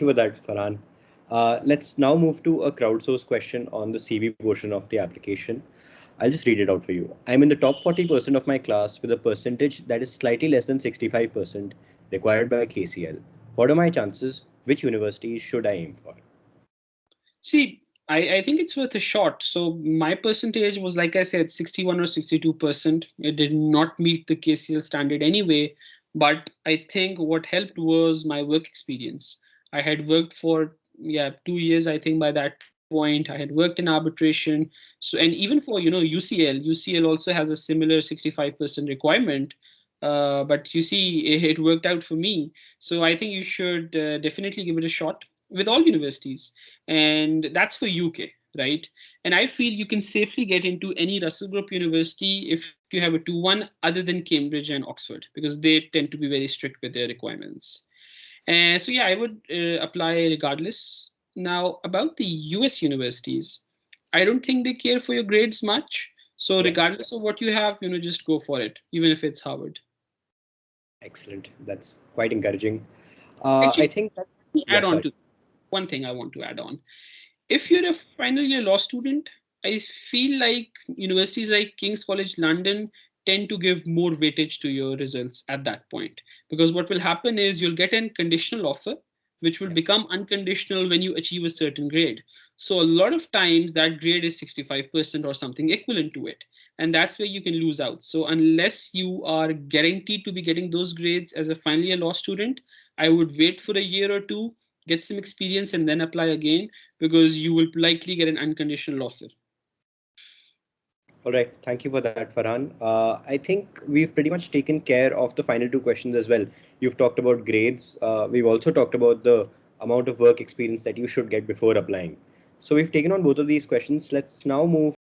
you for that, Farhan. Let's now move to a crowdsourced question on the CV portion of the application. I'll just read it out for you. I'm in the top 40% of my class with a percentage that is slightly less than 65% required by KCL. What are my chances? Which universities should I aim for? See, I think it's worth a shot. So my percentage was, like I said, 61 or 62%. It did not meet the KCL standard anyway. But I think what helped was my work experience. I had worked for 2 years, I think by that point. I had worked in arbitration. So and even for UCL also has a similar 65% requirement. But you see, it worked out for me. So I think you should definitely give it a shot with all universities, and that's for UK, right? And I feel you can safely get into any Russell Group university if you have a 2-1 other than Cambridge and Oxford, because they tend to be very strict with their requirements. And so yeah, I would apply regardless. Now about the US universities, I don't think they care for your grades much. So Yeah, regardless of what you have, just go for it, even if it's Harvard. excellent. That's quite encouraging. I Actually, think that, let me yeah, add on sorry. to one thing I want to add on. If you're a final year law student, I feel like universities like King's College London tend to give more weightage to your results at that point. Because what will happen is you'll get a conditional offer, which will Yeah. become unconditional when you achieve a certain grade. So a lot of times that grade is 65% or something equivalent to it. And that's where you can lose out. So unless you are guaranteed to be getting those grades as a final year law student, I would wait for a year or two, get some experience, and then apply again, because you will likely get an unconditional offer. All right. Thank you for that, Farhan. I think we've pretty much taken care of the final two questions as well. You've talked about grades. We've also talked about the amount of work experience that you should get before applying. So we've taken on both of these questions. Let's now move